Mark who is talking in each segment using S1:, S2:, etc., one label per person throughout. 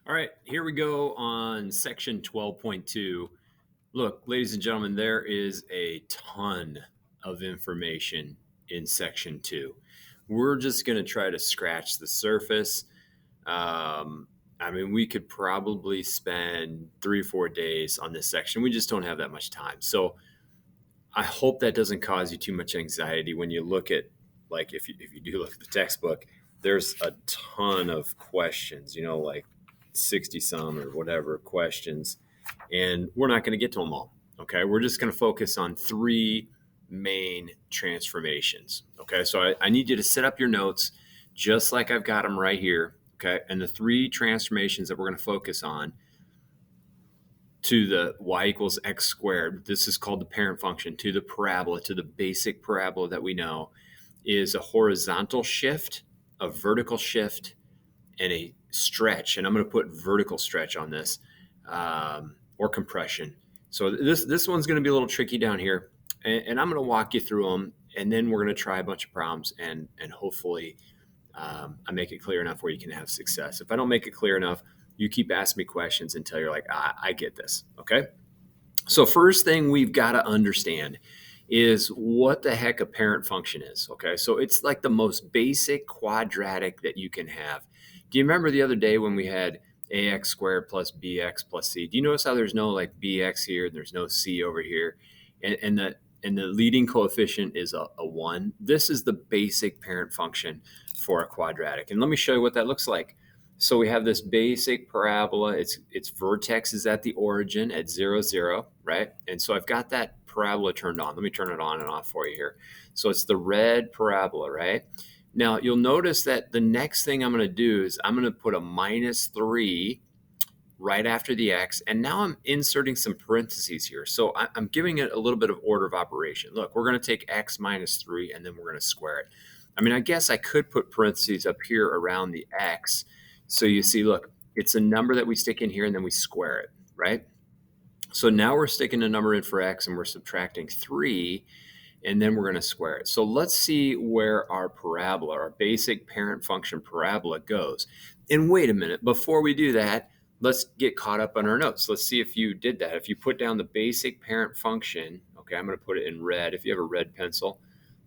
S1: All right, here we go on section 12.2. Look, ladies and gentlemen, there is a ton of information in section 2. We're just going to try to scratch the surface. Um, we could probably spend 3 or 4 days on this section. We just don't have that much time. So I hope that doesn't cause you too much anxiety when you look at, like, if you do look at the textbook, there's a ton of questions, like 60 some or whatever questions, and we're not going to get to them all. Okay. We're just going to focus on three main transformations. Okay. So I need you to set up your notes just like I've got them right here. Okay. And the three transformations that we're going to focus on to the y equals x squared, this is called the parent function, to the parabola, to the basic parabola that we know, is a horizontal shift, a vertical shift, and a stretch. And I'm going to put vertical stretch on this, or compression. So this one's going to be a little tricky down here, and I'm going to walk you through them, and then we're going to try a bunch of problems, and hopefully I make it clear enough where you can have success. If I don't make it clear enough, you keep asking me questions until you're like, I get this. Okay. So first thing we've got to understand is what the heck a parent function is. Okay. So it's like the most basic quadratic that you can have. Do you remember the other day when we had ax squared plus bx plus c? Do you notice how there's no like bx here and there's no c over here? And the leading coefficient is a 1. This is the basic parent function for a quadratic. And let me show you what that looks like. So we have this basic parabola. Its vertex is at the origin at 0, 0, right? And so I've got that parabola turned on. Let me turn it on and off for you here. So it's the red parabola, right? Now you'll notice that the next thing I'm going to do is I'm going to put a -3 right after the x, and now I'm inserting some parentheses here. So I'm giving it a little bit of order of operation. Look, we're going to take x -3 and then we're going to square it. I guess I could put parentheses up here around the x. So you see, look, it's a number that we stick in here and then we square it, right? So now we're sticking a number in for x and we're subtracting 3, and then we're going to square it. So let's see where our parabola, our basic parent function parabola, goes. And wait a minute, before we do that, let's get caught up on our notes. Let's see if you did that. If you put down the basic parent function, okay, I'm going to put it in red. If you have a red pencil,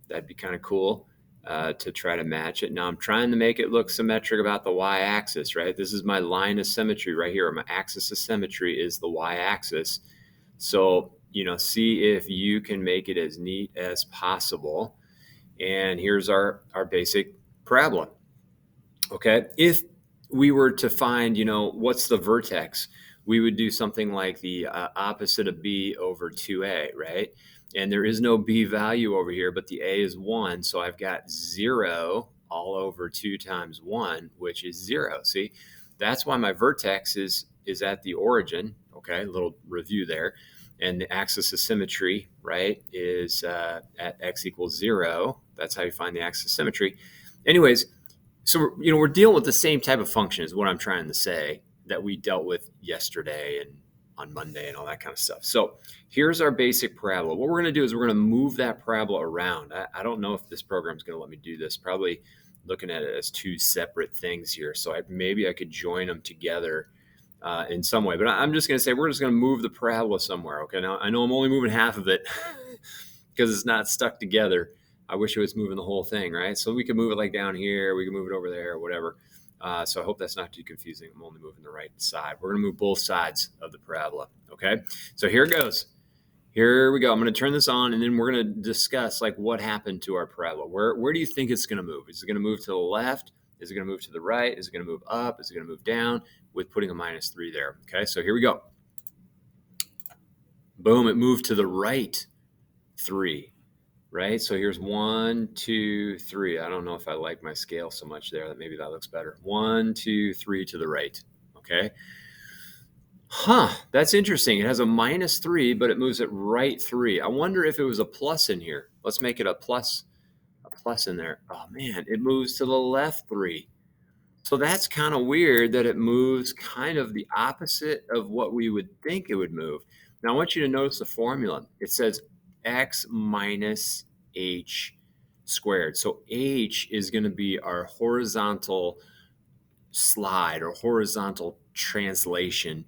S1: that'd be kind of cool to try to match it. Now I'm trying to make it look symmetric about the y-axis, right? This is my line of symmetry right here. My axis of symmetry is the y-axis. So, see if you can make it as neat as possible. And here's our basic parabola. Okay. If we were to find, what's the vertex, we would do something like the opposite of b over 2a, right? And there is no b value over here, but the a is 1. So I've got 0 all over 2 times 1, which is 0. See, that's why my vertex is at the origin. Okay, a little review there. And the axis of symmetry, right, is at x equals 0. That's how you find the axis of symmetry. Anyways, so we're dealing with the same type of function is what I'm trying to say that we dealt with yesterday and on Monday and all that kind of stuff. So here's our basic parabola. What we're going to do is we're going to move that parabola around. I don't know if this program is going to let me do this. Probably looking at it as two separate things here. So maybe I could join them together in some way. But I'm just going to say we're just going to move the parabola somewhere. Okay. Now I know I'm only moving half of it because it's not stuck together. I wish it was moving the whole thing, right? So we could move it like down here. We can move it over there, whatever. So I hope that's not too confusing. I'm only moving the right side. We're going to move both sides of the parabola. Okay. So here it goes. Here we go. I'm going to turn this on, and then we're going to discuss like what happened to our parabola. Where do you think it's going to move? Is it going to move to the left? Is it going to move to the right? Is it going to move up? Is it going to move down with putting a -3 there? Okay. So here we go. Boom. It moved to the right 3. Right? So here's 1, 2, 3. I don't know if I like my scale so much there. Maybe that looks better. 1, 2, 3 to the right. Okay. That's interesting. It has a -3, but it moves it right 3. I wonder if it was a plus in here. Let's make it a plus in there. Oh man, it moves to the left 3. So that's kind of weird that it moves kind of the opposite of what we would think it would move. Now I want you to notice the formula. It says x minus h squared. So h is going to be our horizontal slide or horizontal translation.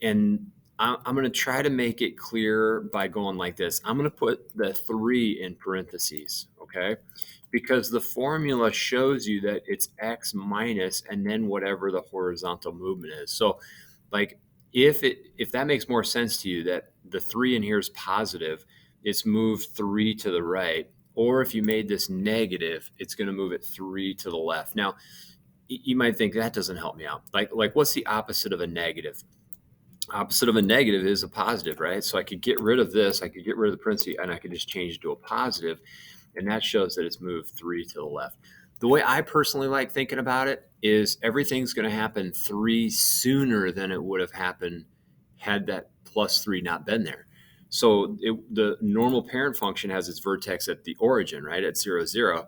S1: And I'm going to try to make it clear by going like this. I'm going to put the 3 in parentheses, okay? Because the formula shows you that it's x minus and then whatever the horizontal movement is. So like if that makes more sense to you, that the 3 in here is positive, it's moved 3 to the right. Or if you made this negative, it's going to move it 3 to the left. Now, you might think that doesn't help me out. Like what's the opposite of a negative? Opposite of a negative is a positive, right? So I could get rid of this, I could get rid of the parentheses, and I could just change it to a positive, and that shows that it's moved 3 to the left. The way I personally like thinking about it is everything's going to happen 3 sooner than it would have happened had that plus 3 not been there. So the normal parent function has its vertex at the origin, right, at 0, 0.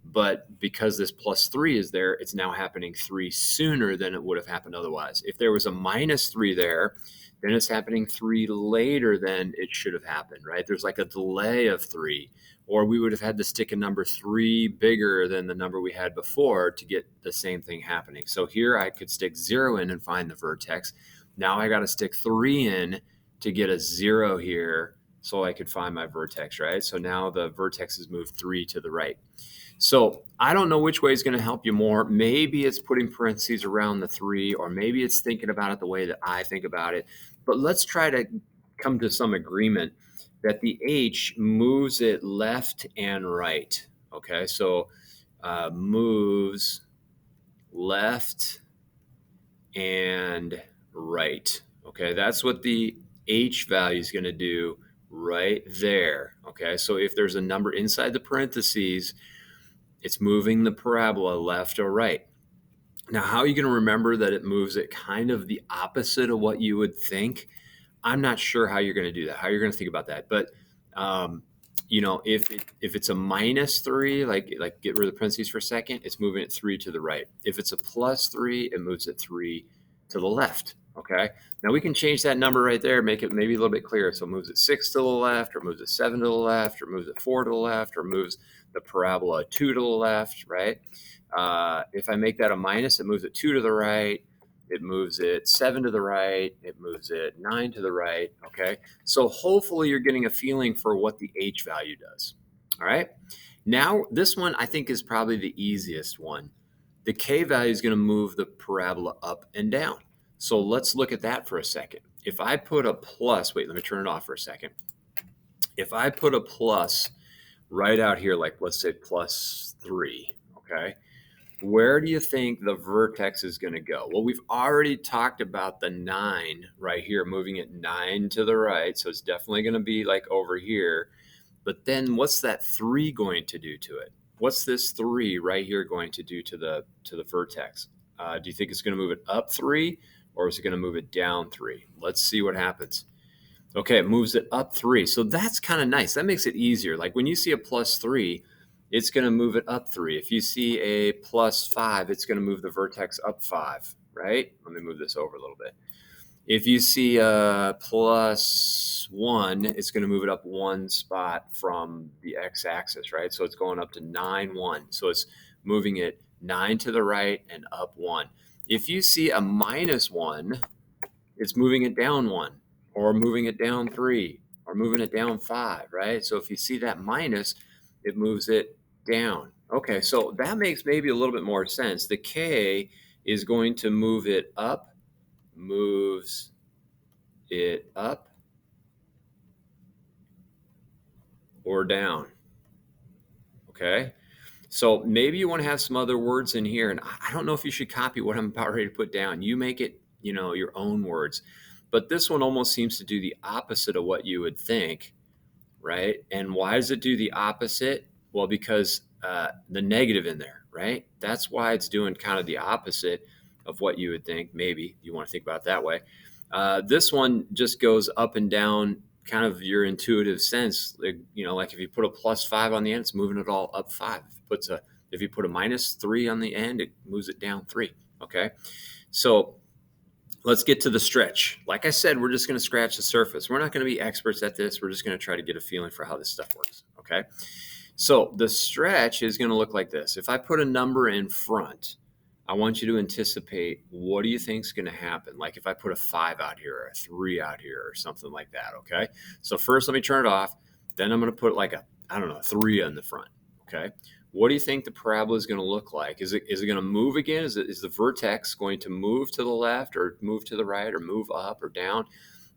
S1: But because this plus 3 is there, it's now happening 3 sooner than it would have happened otherwise. If there was a minus 3 there, then it's happening 3 later than it should have happened, right? There's like a delay of 3, or we would have had to stick a number 3 bigger than the number we had before to get the same thing happening. So here I could stick 0 in and find the vertex. Now I got to stick 3 in to get a 0 here so I could find my vertex, right? So now the vertex has moved 3 to the right. So I don't know which way is going to help you more. Maybe it's putting parentheses around the 3, or maybe it's thinking about it the way that I think about it. But let's try to come to some agreement that the H moves it left and right. Okay, so moves left and right. Okay, that's what the H value is going to do right there. Okay, so if there's a number inside the parentheses, it's moving the parabola left or right. Now, how are you going to remember that it moves it kind of the opposite of what you would think? I'm not sure how you're going to do that, how you're going to think about that. But, if it's a minus 3, like get rid of the parentheses for a second, it's moving it 3 to the right. If it's a plus 3, it moves it 3 to the left. Okay. Now we can change that number right there, make it maybe a little bit clearer. So it moves it 6 to the left, or moves it 7 to the left, or moves it 4 to the left, or moves the parabola 2 to the left, right? If I make that a minus, it moves it 2 to the right, it moves it 7 to the right, it moves it 9 to the right, okay? So hopefully you're getting a feeling for what the H value does, all right? Now, this one I think is probably the easiest one. The K value is going to move the parabola up and down. So let's look at that for a second. If I put a plus, wait, let me turn it off for a second. If I put a plus right out here, like let's say plus 3, okay? Where do you think the vertex is going to go? Well, we've already talked about the 9 right here, moving it 9 to the right. So it's definitely going to be like over here. But then what's that 3 going to do to it? What's this 3 right here going to do to the vertex? Do you think it's going to move it up 3, or is it going to move it down 3? Let's see what happens. Okay, it moves it up 3. So that's kind of nice. That makes it easier. Like when you see a plus 3, it's going to move it up 3. If you see a plus 5, it's going to move the vertex up 5, right? Let me move this over a little bit. If you see a plus 1, it's going to move it up 1 spot from the x-axis, right? So it's going up to 9, 1. So it's moving it 9 to the right and up 1. If you see a minus 1, it's moving it down 1, or moving it down 3, or moving it down 5, right? So if you see that minus, it moves it down. Okay, so that makes maybe a little bit more sense. The K is going to move it up, moves it up, or down. Okay, so maybe you want to have some other words in here, and I don't know if you should copy what I'm about ready to put down. You make it, your own words. But this one almost seems to do the opposite of what you would think, right? And why does it do the opposite? Well, because the negative in there, right? That's why it's doing kind of the opposite of what you would think. Maybe you want to think about it that way. This one just goes up and down, kind of your intuitive sense. Like if you put a plus 5 on the end, it's moving it all up 5. If you put a minus 3 on the end, it moves it down 3. Okay, so let's get to the stretch. Like I said, we're just going to scratch the surface. We're not going to be experts at this. We're just going to try to get a feeling for how this stuff works. Okay. So the stretch is going to look like this. If I put a number in front, I want you to anticipate, what do you think is going to happen? Like if I put a 5 out here or a 3 out here or something like that, okay? So first let me turn it off. Then I'm going to put like a, I don't know, 3 in the front, okay? What do you think the parabola is going to look like? Is it going to move again? Is the vertex going to move to the left or move to the right or move up or down?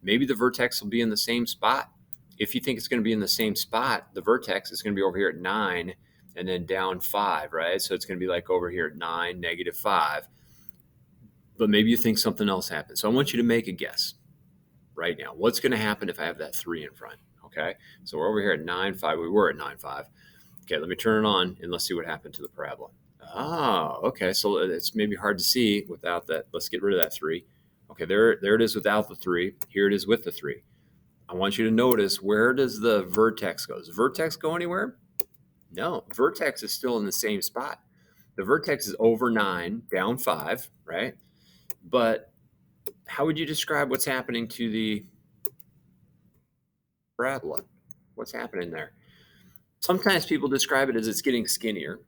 S1: Maybe the vertex will be in the same spot. If you think it's going to be in the same spot, the vertex is going to be over here at 9 and then down 5, right? So it's going to be like over here at 9, -5. But maybe you think something else happened. So I want you to make a guess right now. What's going to happen if I have that 3 in front? Okay. So we're over here at 9.5. We were at 9.5. Okay. Let me turn it on and let's see what happened to the parabola. Oh, okay. So it's maybe hard to see without that. Let's get rid of that 3. Okay. There it is without the 3. Here it is with the 3. I want you to notice, where does the vertex go? Does the vertex go anywhere? No, vertex is still in the same spot. The vertex is over 9, down 5, right? But how would you describe what's happening to the parabola? What's happening there? Sometimes people describe it as it's getting skinnier.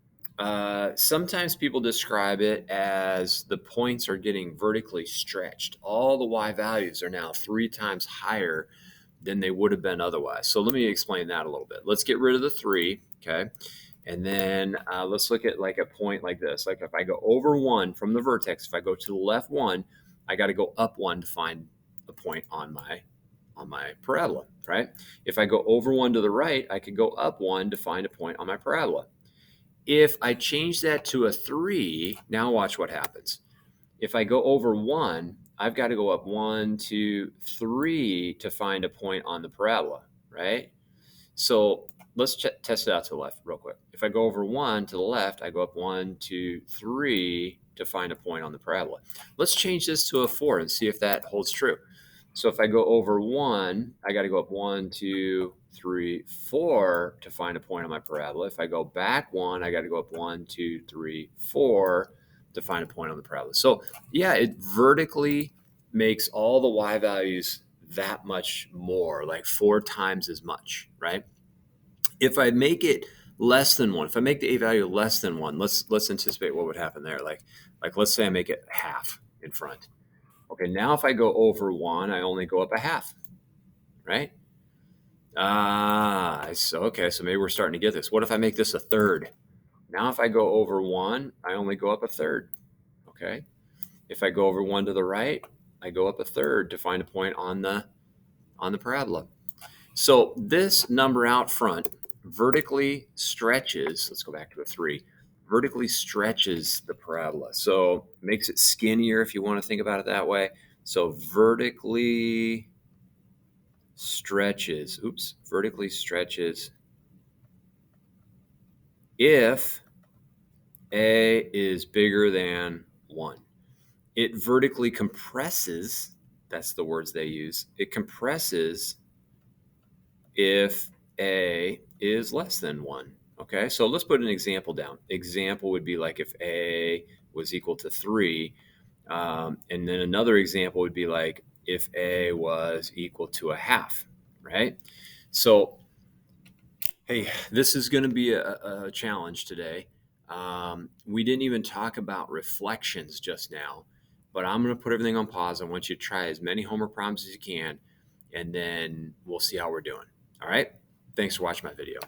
S1: Sometimes people describe it as the points are getting vertically stretched. All the y values are now 3 times higher than they would have been otherwise. So let me explain that a little bit. Let's get rid of the 3, okay? And then let's look at like a point like this. Like if I go over 1 from the vertex, if I go to the left 1, I got to go up 1 to find a point on my parabola, right? If I go over 1 to the right, I could go up 1 to find a point on my parabola. If I change that to a 3, now watch what happens. If I go over 1, I've got to go up 1, 2, 3 to find a point on the parabola, right? So let's test it out to the left real quick. If I go over 1 to the left, I go up 1, 2, 3 to find a point on the parabola. Let's change this to a 4 and see if that holds true. So if I go over 1, I got to go up 1, 2, 3, 4 to find a point on my parabola. If I go back 1, I got to go up 1, 2, 3, 4 to find a point on the parabola. So yeah, it vertically makes all the y values that much more, like 4 times as much, right? If I make it less than 1, if I make the a value less than 1, let's anticipate what would happen there. Like let's say I make it half in front. Okay, now if I go over 1, I only go up a half, right? So maybe we're starting to get this. What if I make this a third? Now if I go over 1, I only go up a third, okay? If I go over 1 to the right, I go up a third to find a point on the parabola. So this number out front vertically stretches, let's go back to a 3, vertically stretches the parabola. So makes it skinnier if you want to think about it that way. So vertically stretches if A is bigger than 1. It vertically compresses, that's the words they use, it compresses if A is less than 1. Okay, so let's put an example down. Example would be like if A was equal to 3. And then another example would be like if A was equal to a half, right? So, hey, this is going to be a challenge today. We didn't even talk about reflections just now, but I'm going to put everything on pause. I want you to try as many homework problems as you can, and then we'll see how we're doing. All right? Thanks for watching my video.